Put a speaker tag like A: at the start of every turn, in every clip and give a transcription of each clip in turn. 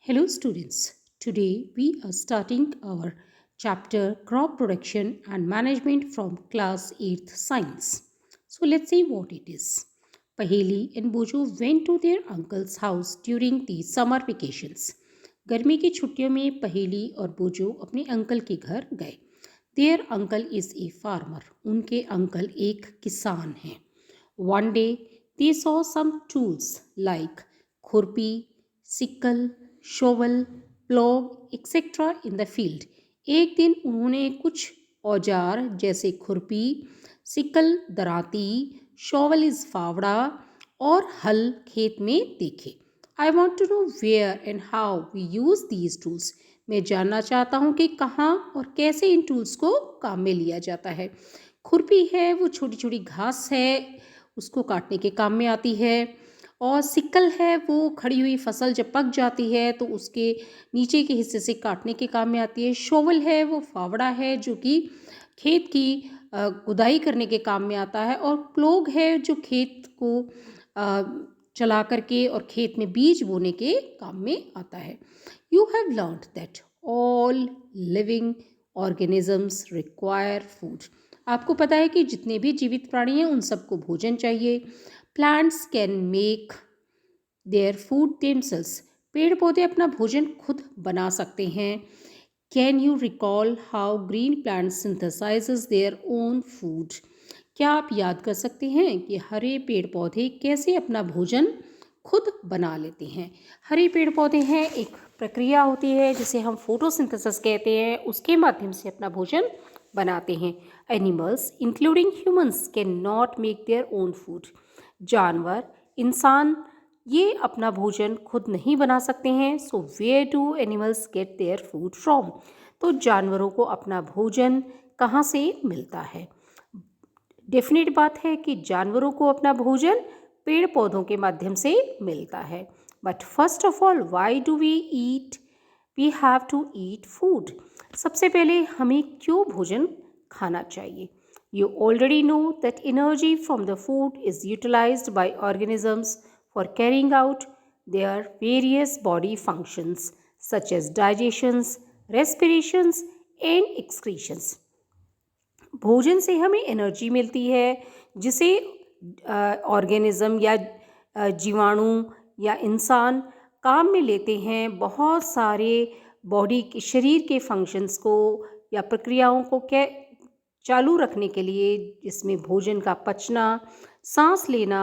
A: Hello students, today we are starting our chapter Crop Production and Management from class 8th Science. So let's see what it is. Paheli and Bojo went to their uncle's house during the summer vacations. गर्मी की छुट्टियों में पहेली और बोजो अपने uncle के घर गए. There uncle is a farmer. उनके अंकल एक किसान हैं. One day they saw some tools like खुरपी, sickle, shovel, plough etcetera in the field. एक दिन उन्होंने कुछ औजार जैसे खुरपी, सिक्कल दराती, शोवल इज फावड़ा और हल खेत में देखे. I want to know where and how we use these tools. मैं जानना चाहता हूँ कि कहाँ और कैसे इन टूल्स को काम में लिया जाता है. खुरपी है वो छोटी छोटी घास है, उसको काटने के काम में आती है. और सिक्कल है वो खड़ी हुई फसल जब पक जाती है तो उसके नीचे के हिस्से से काटने के काम में आती है. शोवल है वो फावड़ा है जो कि खेत की गुदाई करने के काम में आता है. और प्लोग है जो खेत को चला करके और खेत में बीज बोने के काम में आता है. You have learned that all living organisms require food. आपको पता है कि जितने भी जीवित प्राणी हैं उन सबको भोजन चाहिए. Plants can make their food themselves. पेड़ पौधे अपना भोजन खुद बना सकते हैं. Can you recall how green plant synthesises their own food. क्या आप याद कर सकते हैं कि हरे पेड़ पौधे कैसे अपना भोजन खुद बना लेते हैं. हरे पेड़ पौधे हैं एक प्रक्रिया होती है जिसे हम फोटोसिंथेसिस कहते हैं, उसके माध्यम से अपना भोजन बनाते हैं. Animals including humans can not make their own food. जानवर, इंसान ये अपना भोजन खुद नहीं बना सकते हैं. So where do animals get their food from. तो जानवरों को अपना भोजन कहाँ से मिलता है. डेफिनेट बात है कि जानवरों को अपना भोजन पेड़ पौधों के माध्यम से मिलता है. But first of all why do we have to eat food. सबसे पहले हमें क्यों भोजन खाना चाहिए. You already know that energy from the food is utilized by organisms for carrying out their various body functions such as digestions, respirations and excretions. भोजन से हमें एनर्जी मिलती है जिसे ऑर्गेनिज्म या जीवाणु या इंसान काम में लेते हैं बहुत सारे बॉडी के शरीर के फंक्शंस को या प्रक्रियाओं को चालू रखने के लिए, जिसमें भोजन का पचना, सांस लेना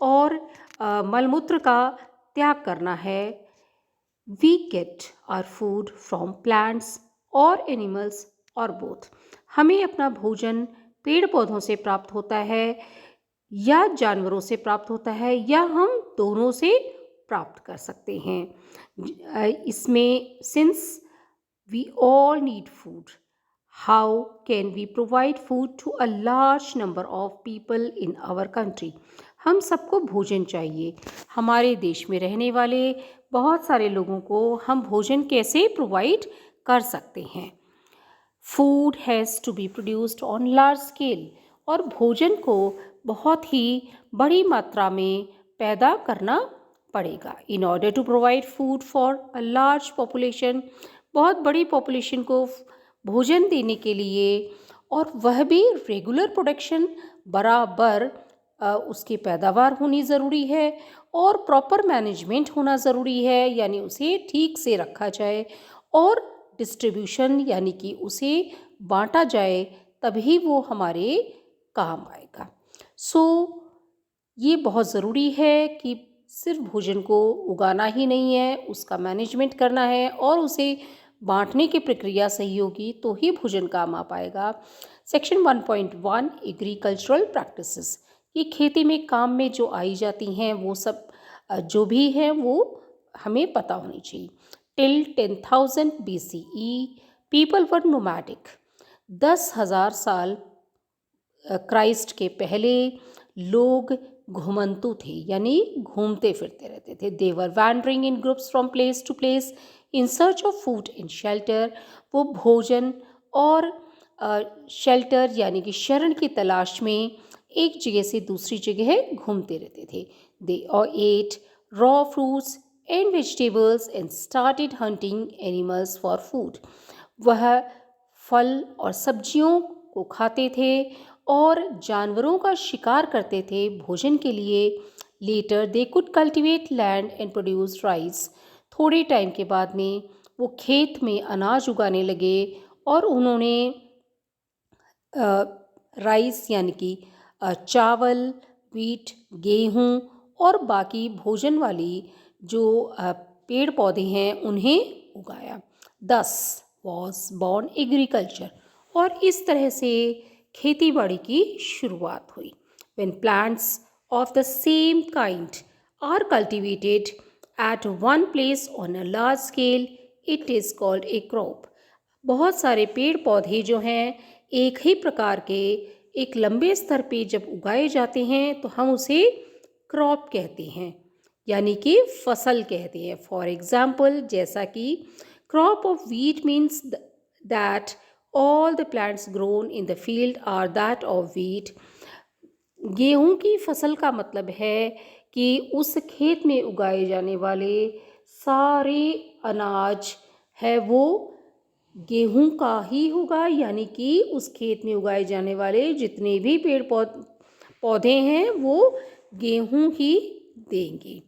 A: और मलमूत्र का त्याग करना है. We get our food from plants और एनिमल्स और बोथ. हमें अपना भोजन पेड़ पौधों से प्राप्त होता है या जानवरों से प्राप्त होता है या हम दोनों से प्राप्त कर सकते हैं. इसमें since we all need food, how can we provide food to a large number of people in our country. हम सबको भोजन चाहिए. हमारे देश में रहने वाले बहुत सारे लोगों को हम भोजन कैसे प्रोवाइड कर सकते हैं. Food has to be produced on large scale. और भोजन को बहुत ही बड़ी मात्रा में पैदा करना पड़ेगा. In order to provide food for a large population. बहुत बड़ी पॉपुलेशन को भोजन देने के लिए और वह भी रेगुलर प्रोडक्शन, बराबर उसकी पैदावार होनी ज़रूरी है और प्रॉपर मैनेजमेंट होना ज़रूरी है, यानी उसे ठीक से रखा जाए और डिस्ट्रीब्यूशन यानी कि उसे बांटा जाए, तभी वो हमारे काम आएगा. सो ये बहुत ज़रूरी है कि सिर्फ भोजन को उगाना ही नहीं है, उसका मैनेजमेंट करना है और उसे बांटने की प्रक्रिया सही होगी तो ही भोजन काम आ पाएगा. Section 1.1 agricultural practices. ये खेती में काम में जो आई जाती हैं वो सब जो भी हैं वो हमें पता होनी चाहिए. Till 10,000 BCE people were nomadic. 10,000 साल क्राइस्ट के पहले लोग घुमंतु थे, यानी घूमते फिरते रहते थे. They were wandering in groups from place to place in search of food and shelter. वो भोजन और शेल्टर यानी कि शरण की तलाश में एक जगह से दूसरी जगह घूमते रहते थे. They ate raw fruits and vegetables and started hunting animals for food. वह फल और सब्जियों को खाते थे और जानवरों का शिकार करते थे भोजन के लिए. Later they could cultivate land and produce rice. थोड़े टाइम के बाद में वो खेत में अनाज उगाने लगे और उन्होंने राइस यानी कि चावल, वीट, गेहूँ और बाकी भोजन वाली जो पेड़ पौधे हैं उन्हें उगाया. Thus was born agriculture. और इस तरह से खेती बाड़ी की शुरुआत हुई. When plants of the same kind are cultivated at one place on a large scale, it is called a crop. बहुत सारे पेड़ पौधे जो हैं एक ही प्रकार के एक लंबे स्तर पे जब उगाए जाते हैं तो हम उसे क्रॉप कहते हैं, यानी कि फसल कहते हैं. फॉर एग्जाम्पल, जैसा कि crop of wheat means that all the plants grown in the field are that of wheat. गेहूं की फसल का मतलब है कि उस खेत में उगाए जाने वाले सारे अनाज है वो गेहूं का ही होगा, यानी कि उस खेत में उगाए जाने वाले जितने भी पेड़ पौधे हैं वो गेहूं ही देंगे.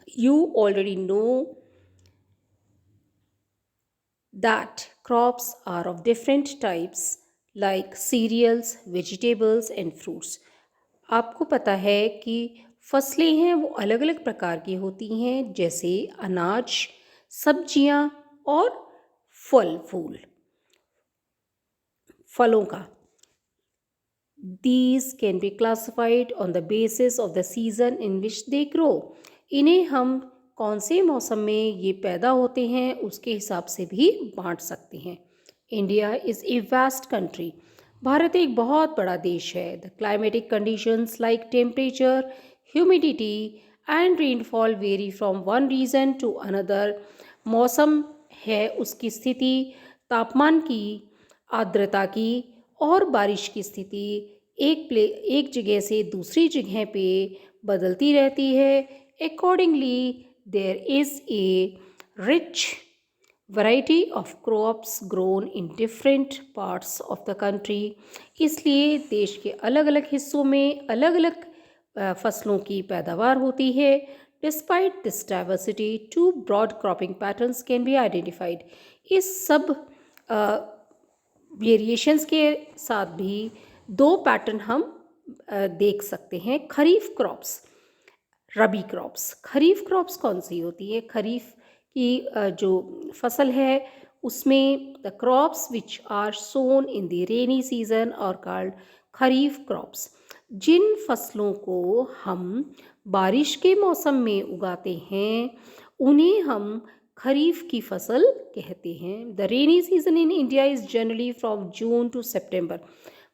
A: You already know that crops are of different types like cereals, vegetables and fruits. आपको पता है कि फसलें हैं वो अलग अलग प्रकार की होती हैं, जैसे अनाज, सब्जियां और फल फूल फलों का. These can be classified on the basis of the season in which they grow. इन्हें हम कौन से मौसम में ये पैदा होते हैं उसके हिसाब से भी बांट सकते हैं. India is a vast country. Bharat एक बहुत बड़ा देश है. The climatic conditions like temperature, humidity and rainfall vary from one region to another. मौसम है उसकी स्थिति, तापमान की, आर्द्रता की और बारिश की स्थिति एक जगह से दूसरी जगह पे बदलती रहती है. Accordingly, there is a rich variety of crops grown in different parts of the country. इसलिए देश के अलग अलग हिस्सों में अलग अलग फसलों की पैदावार होती है. Despite this diversity, two broad cropping patterns can be identified. इस सब वेरिएशंस के साथ भी दो पैटर्न हम देख सकते हैं. खरीफ क्रॉप्स, रबी क्रॉप्स. खरीफ क्रॉप्स कौन सी होती है? खरीफ की जो फसल है उसमें the crops which are sown in the rainy season और कॉल्ड खरीफ क्रॉप्स. जिन फसलों को हम बारिश के मौसम में उगाते हैं उन्हें हम खरीफ की फसल कहते हैं. The rainy season in India is generally from June to September.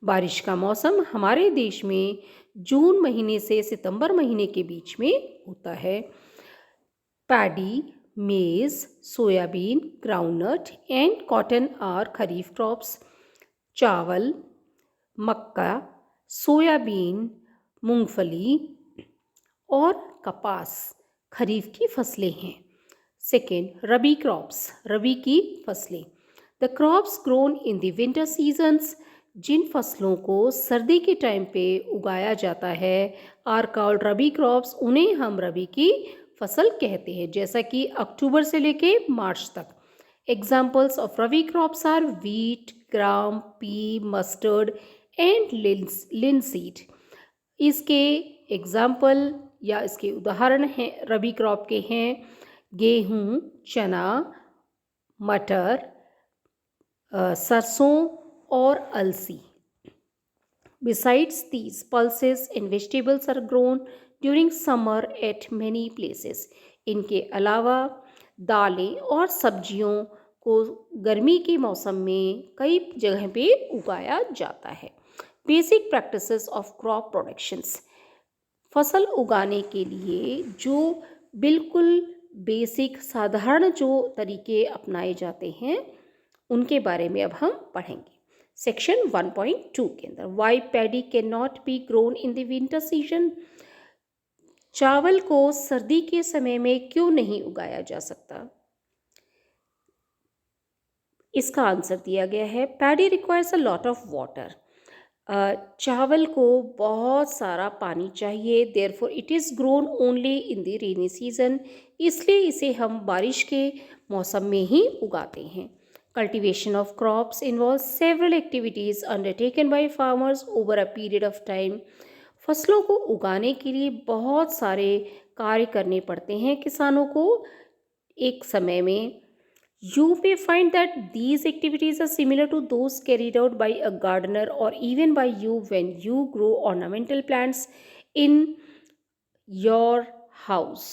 A: बारिश का मौसम हमारे देश में जून महीने से सितंबर महीने के बीच में होता है. Paddy, maize, soybean, groundnut and cotton are kharif crops. चावल, मक्का, सोयाबीन, मूंगफली और कपास खरीफ की फसलें हैं. सेकेंड, रबी क्रॉप्स, रबी की फसलें. The crops grown in the winter seasons. जिन फसलों को सर्दी के टाइम पे उगाया जाता है आर कॉल्ड रबी क्रॉप्स. उन्हें हम रबी की फसल कहते हैं, जैसा कि अक्टूबर से लेके मार्च तक. Examples of rabi crops are wheat, gram, pea, mustard and linseed. इसके एग्जाम्पल या इसके उदाहरण हैं रबी क्रॉप के हैं गेहूँ, चना, मटर, सरसों और अलसी. Besides these, pulses and vegetables are grown during summer at many places. इनके अलावा दालें और सब्जियों को गर्मी के मौसम में कई जगह पे उगाया जाता है. Basic practices of crop productions. फसल उगाने के लिए जो बिल्कुल बेसिक साधारण जो तरीके अपनाए जाते हैं उनके बारे में अब हम पढ़ेंगे. सेक्शन 1.2 के अंदर why paddy can not be grown in the winter season. चावल को सर्दी के समय में क्यों नहीं उगाया जा सकता? इसका आंसर दिया गया है, paddy requires a lot of water. चावल को बहुत सारा पानी चाहिए, therefore it is grown only in the rainy season, इसलिए इसे हम बारिश के मौसम में ही उगाते हैं। Cultivation of crops involve several activities undertaken by farmers over a period of time. फसलों को उगाने के लिए बहुत सारे कार्य करने पड़ते हैं किसानों को एक समय में। You may find that these activities are similar to those carried out by a gardener or even by you when you grow ornamental plants in your house.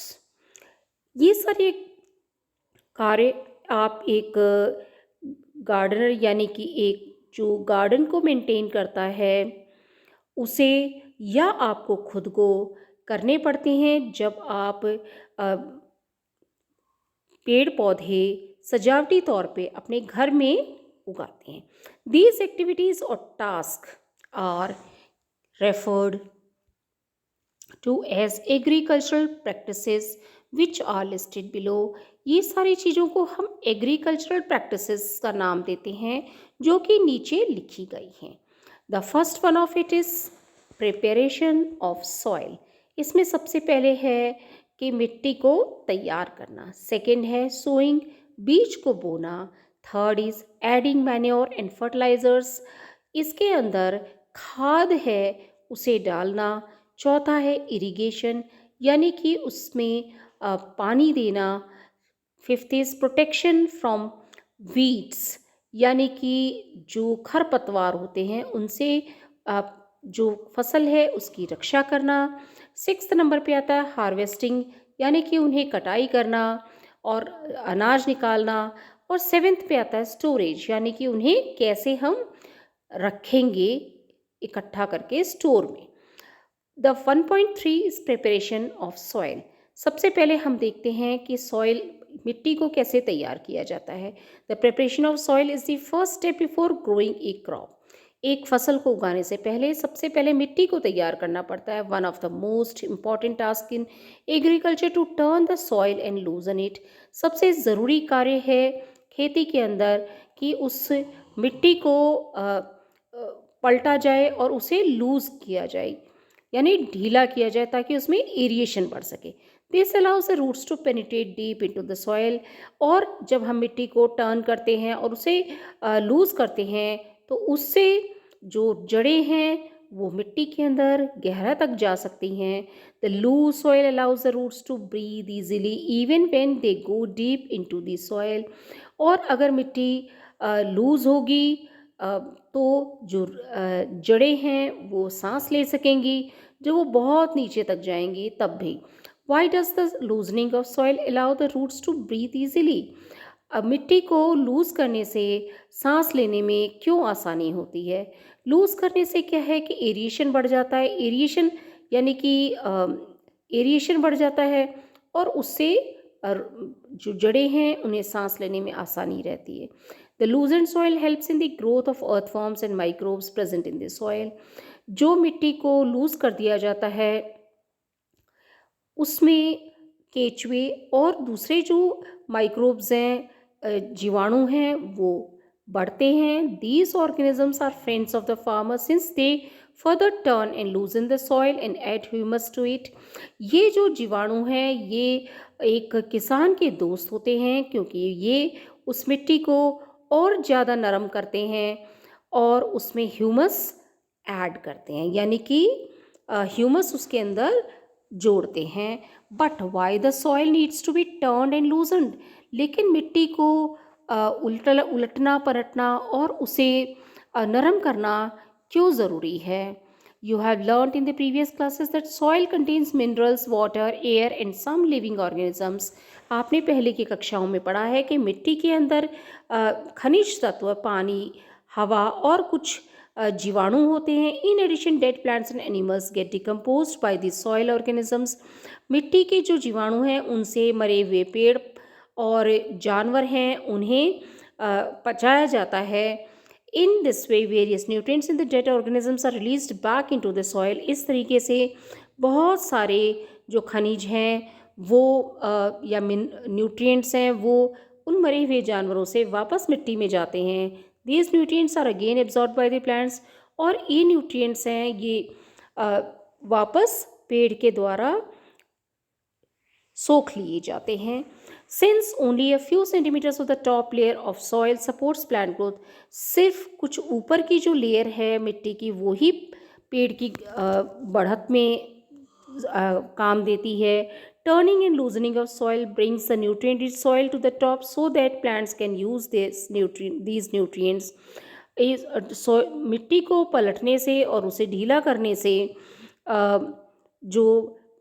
A: ये सारे कार्य आप एक गार्डनर यानी कि एक जो गार्डन को मेंटेन करता है उसे या आपको खुद को करने पड़ते हैं जब आप पेड़ पौधे सजावटी तौर पे अपने घर में उगाते हैं। दीज एक्टिविटीज़ और task are referred to as agricultural practices which are listed below. ये सारी चीज़ों को हम एग्रीकल्चरल प्रैक्टिसेस का नाम देते हैं जो कि नीचे लिखी गई हैं। The first one of it is preparation of soil. इसमें सबसे पहले है कि मिट्टी को तैयार करना। सेकेंड है सोइंग, बीज को बोना। Third is adding manure and fertilisers, इसके अंदर खाद है उसे डालना। चौथा है इरिगेशन यानी कि उसमें पानी देना। Fifth is protection from weeds यानी कि जो खरपतवार होते हैं उनसे जो फसल है उसकी रक्षा करना। सिक्स्थ नंबर पे आता है हार्वेस्टिंग यानी कि उन्हें कटाई करना और अनाज निकालना। और सेवेंथ पे आता है स्टोरेज यानी कि उन्हें कैसे हम रखेंगे इकट्ठा करके स्टोर में। The 1.3 is preparation of soil. सबसे पहले हम देखते हैं कि सॉइल मिट्टी को कैसे तैयार किया जाता है। The preparation of soil is the first step before growing A crop. एक फसल को उगाने से पहले सबसे पहले मिट्टी को तैयार करना पड़ता है। One of the most important task in agriculture to turn the soil and loosen it. सबसे ज़रूरी कार्य है खेती के अंदर कि उस मिट्टी को पलटा जाए और उसे लूज किया जाए यानी ढीला किया जाए ताकि उसमें एरिएशन बढ़ सके। This allows the roots to penetrate deep into the soil. और जब हम मिट्टी को टर्न करते हैं और उसे लूज करते हैं तो उससे जो जड़ें हैं वो मिट्टी के अंदर गहरा तक जा सकती हैं। The loose soil allows the roots to breathe easily even when they go deep into the soil. और अगर मिट्टी लूज होगी तो जो जड़ें हैं वो सांस ले सकेंगी जब वो बहुत नीचे तक जाएंगी तब भी। Why does the loosening of soil allow the roots to breathe easily. अब मिट्टी को लूज़ करने से सांस लेने में क्यों आसानी होती है? लूज़ करने से क्या है कि एरिएशन बढ़ जाता है। एरिएशन यानी कि एरिएशन बढ़ जाता है और उससे जो जड़ें हैं उन्हें सांस लेने में आसानी रहती है। The लूजन soil helps in the growth of earthworms and microbes present in the soil. जो मिट्टी को लूज़ कर दिया जाता है उसमें केचुए और दूसरे जो माइक्रोब्स हैं जीवाणु हैं वो बढ़ते हैं। These organisms are friends of the farmer since they further turn and loosen the soil and add humus to it. ये जो जीवाणु हैं ये एक किसान के दोस्त होते हैं क्योंकि ये उस मिट्टी को और ज़्यादा नरम करते हैं और उसमें ह्यूमस ऐड करते हैं यानी कि ह्यूमस उसके अंदर जोड़ते हैं। But why the soil needs to be turn and loosened. लेकिन मिट्टी को उलटना पलटना और उसे नरम करना क्यों ज़रूरी है? You have learned in the previous classes that soil contains minerals, water, air and some living organisms. आपने पहले की कक्षाओं में पढ़ा है कि मिट्टी के अंदर खनिज तत्व, पानी, हवा और कुछ जीवाणु होते हैं। In addition dead plants and animals get decomposed by the soil organisms. मिट्टी के जो जीवाणु हैं उनसे मरे हुए पेड़ और जानवर हैं उन्हें पचाया जाता है। In this way various nutrients in the dead organisms are released back into the soil. इस तरीके से बहुत सारे जो खनिज हैं वो या न्यूट्रिएंट्स हैं वो उन मरे हुए जानवरों से वापस मिट्टी में जाते हैं। These nutrients are again absorb by the plants, और ये न्यूट्रिएंट्स हैं ये वापस पेड़ के द्वारा सोख लिए जाते हैं। Since only a few centimetres of the top layer of soil supports plant growth, सिर्फ कुछ ऊपर की जो लेयर है मिट्टी की वो ही पेड़ की बढ़त में काम देती है। Turning and loosening of soil brings the nutrient rich soil to the top so that plants can use these nutrients. मिट्टी को पलटने से और उसे ढीला करने से जो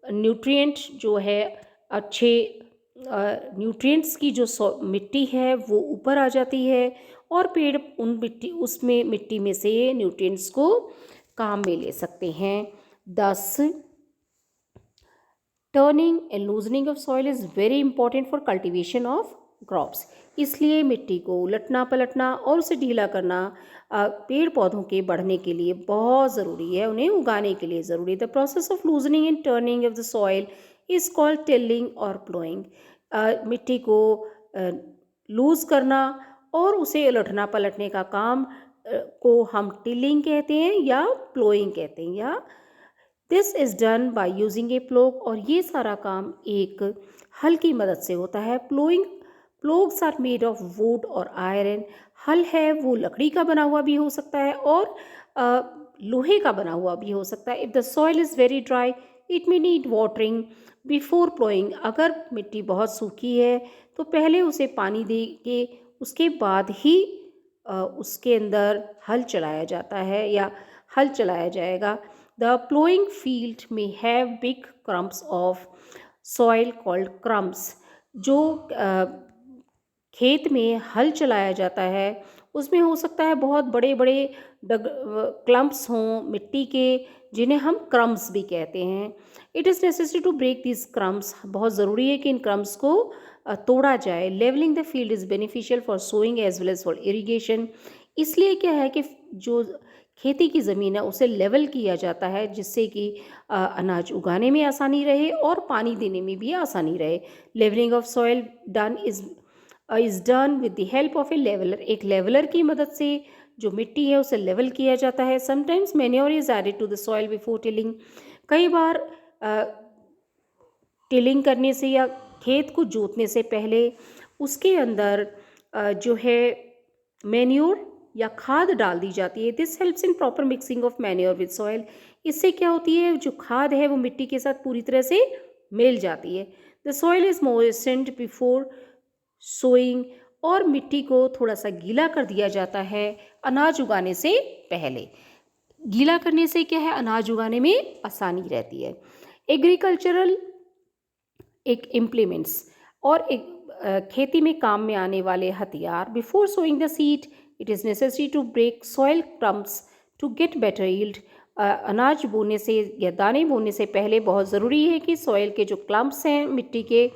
A: न्यूट्रिएंट जो है अच्छे न्यूट्रिएंट्स की जो मिट्टी है वो ऊपर आ जाती है और पेड़ उन मिट्टी में से न्यूट्रिएंट्स को काम में ले सकते हैं। दस turning and loosening of soil is very important for cultivation of crops. इसलिए मिट्टी को उलटना पलटना और उसे ढीला करना पेड़ पौधों के बढ़ने के लिए बहुत ज़रूरी है, उन्हें उगाने के लिए ज़रूरी है। The process of loosening and turning of the soil is called tilling और प्लोइंग। मिट्टी को लूज़ करना और उसे उलटना पलटने का काम को हम टिलिंग कहते हैं या प्लोइंग कहते हैं। या this is done by using a plough, और ये सारा काम एक हल की मदद से होता है। प्लोग्स आर मेड ऑफ वुड और आयरन। हल है वो लकड़ी का बना हुआ भी हो सकता है और लोहे का बना हुआ भी हो सकता है। If the soil is very dry it may need watering before ploughing. अगर मिट्टी बहुत सूखी है तो पहले उसे पानी दे के उसके बाद ही उसके अंदर हल चलाया जाता है या हल चलाया जाएगा। The plowing field may have big clumps of soil called crumbs। जो खेत में हल चलाया जाता है उसमें हो सकता है बहुत बड़े बड़े क्लम्प्स हों मिट्टी के, जिन्हें हम क्रम्स भी कहते हैं। It is necessary to break this crumbs. बहुत ज़रूरी है कि इन क्रम्स को तोड़ा जाए। Levelling the field is beneficial for sowing as well as for irrigation. इसलिए क्या है कि जो खेती की ज़मीन है उसे लेवल किया जाता है जिससे कि अनाज उगाने में आसानी रहे और पानी देने में भी आसानी रहे। Levelling of soil is done with the help of a leveller. एक लेवलर की मदद से जो मिट्टी है उसे लेवल किया जाता है। Sometimes manure is added to the soil before tilling. कई बार टिलिंग करने से या खेत को जोतने से पहले उसके अंदर जो है मैन्योर या खाद डाल दी जाती है। This helps in proper mixing of manure with soil. इससे क्या होती है जो खाद है वो मिट्टी के साथ पूरी तरह से मिल जाती है। The soil is moistened before sowing, और मिट्टी को थोड़ा सा गीला कर दिया जाता है अनाज उगाने से पहले। गीला करने से क्या है अनाज उगाने में आसानी रहती है। एग्रीकल्चरल एक इम्प्लीमेंट्स और एक खेती में काम में आने वाले हथियार। Before sowing the seed it is necessary to break soil crumbs to get better yield. अनाज बोने से या दाने बोने से पहले बहुत ज़रूरी है कि सॉइल के जो क्लम्प्स हैं मिट्टी के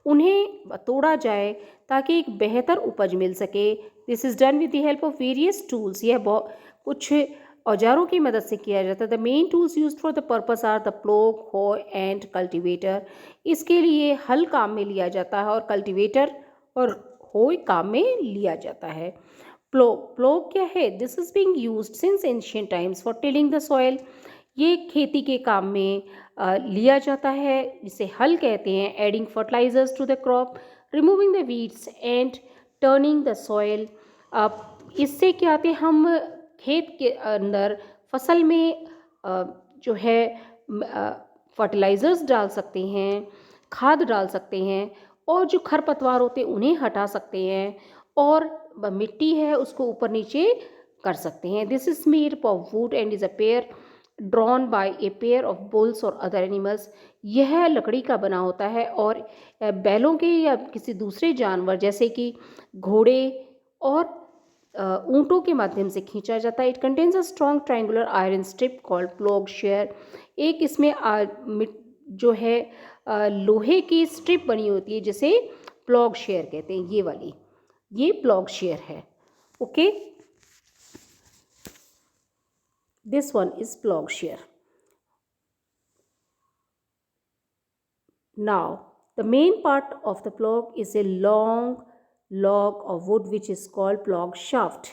A: उन्हें तोड़ा जाए ताकि एक बेहतर उपज मिल सके। This is done with the help of various tools. यह कुछ औजारों की मदद से किया जाता है। The main tools use for the purpose are the plough, hoe and cultivator. इसके लिए हल काम में लिया जाता है और कल्टिवेटर और हो काम में लिया जाता है। प्लोग क्या है? This is being used since ancient times for tilling the soil. ये खेती के काम में लिया जाता है, जिसे हल कहते हैं। Adding fertilisers to the crop, removing the weeds and turning the soil. इससे क्या आते हम खेत के अंदर फसल में जो है फर्टिलाइज़र्स डाल सकते हैं, खाद डाल सकते हैं और जो खरपतवार होते हैं उन्हें हटा सकते हैं और मिट्टी है उसको ऊपर नीचे कर सकते हैं। This is made of would and is a pair drawn by a pair of bulls और अदर एनिमल्स। यह लकड़ी का बना होता है और बैलों के या किसी दूसरे जानवर जैसे कि घोड़े और ऊँटों के माध्यम से खींचा जाता है। It contains a strong triangular iron strip called plough share. एक इसमें जो है लोहे की स्ट्रिप बनी होती है जिसे प्लॉग शेयर कहते हैं। ये वाली ये प्लॉग शेयर है। Okay, this one is plough share. Now, the main part of the plough is a long log of wood which is called plough shaft.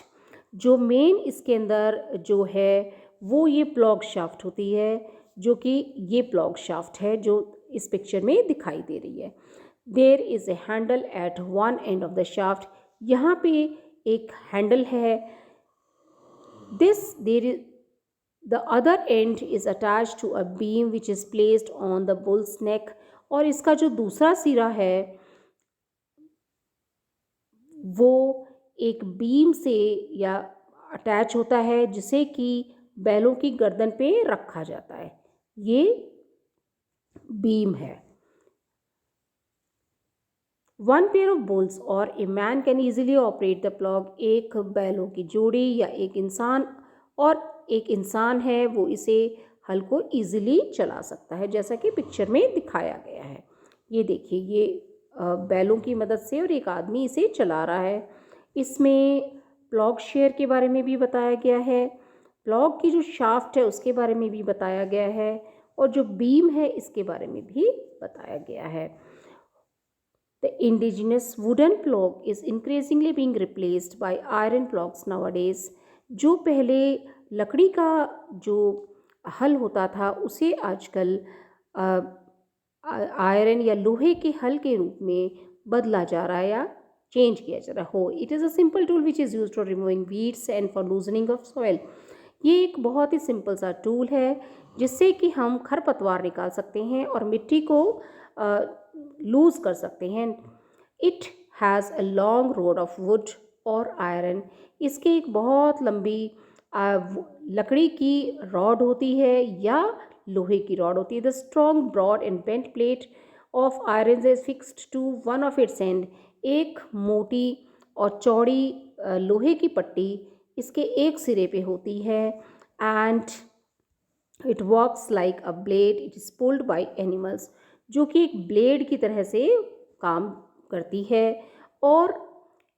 A: जो मेन इसके अंदर जो है वो ये प्लॉग शाफ्ट होती है, जो कि ये प्लॉग शाफ्ट है जो इस पिक्चर में दिखाई दे रही है. There is a handle at one end of the shaft. यहाँ पे एक हैंडल है. The other end is attached to a beam which is placed on the bull's neck. और इसका जो दूसरा सिरा है वो एक बीम से या अटैच होता है जिसे कि बैलों की गर्दन पे रखा जाता है. ये बीम है. वन पेयर ऑफ बुल्स और a man can easily operate the plough. एक बैलों की जोड़ी या एक इंसान है वो इसे हल को ईजिली चला सकता है, जैसा कि पिक्चर में दिखाया गया है. ये देखिए, ये बैलों की मदद से और एक आदमी इसे चला रहा है. इसमें प्लॉग शेयर के बारे में भी बताया गया है, प्लॉग की जो शाफ्ट है उसके बारे में भी बताया गया है, और जो बीम है इसके बारे में भी बताया गया है. The indigenous wooden plough is increasingly being replaced by iron ploughs nowadays. जो पहले लकड़ी का जो हल होता था उसे आजकल आयरन या लोहे के हल के रूप में बदला जा रहा है या चेंज किया जा रहा है. हो it is a simple tool which is use for removing weeds and for loosening of soil. ये एक बहुत ही सिंपल सा टूल है जिससे कि हम खरपतवार निकाल सकते हैं और मिट्टी को लूज कर सकते हैं. It has a long road of would और आयरन. इसकी एक बहुत लंबी लकड़ी की रॉड होती है या लोहे की रॉड होती है. The strong broad and bent plate of iron is fixed to one of its end. एक मोटी और चौड़ी लोहे की पट्टी इसके एक सिरे पे होती है. And it works like a blade. It is pulled by animals. जो कि एक ब्लेड की तरह से काम करती है और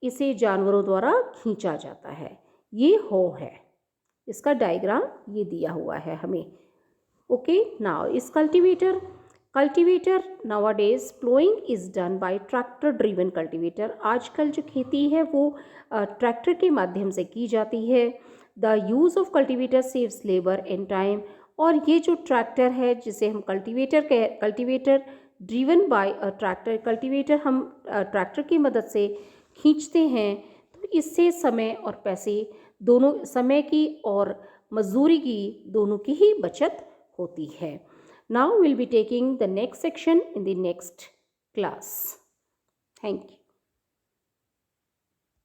A: इसे जानवरों द्वारा खींचा जाता है. ये हो है. इसका डायग्राम ये दिया हुआ है हमें. ओके, नाउ इस cultivator nowadays ploughing is done bye tractor driven cultivator. आजकल जो खेती है वो ट्रैक्टर के माध्यम से की जाती है. The use of cultivator saves labour and time. और ये जो ट्रैक्टर है जिसे हम cultivator driven by a tractor, cultivator हम ट्रैक्टर की मदद से खींचते हैं, तो इससे समय और पैसे दोनों, समय की और मजदूरी की दोनों की ही बचत होती है. Now will be taking the next section in the next class. Thank you.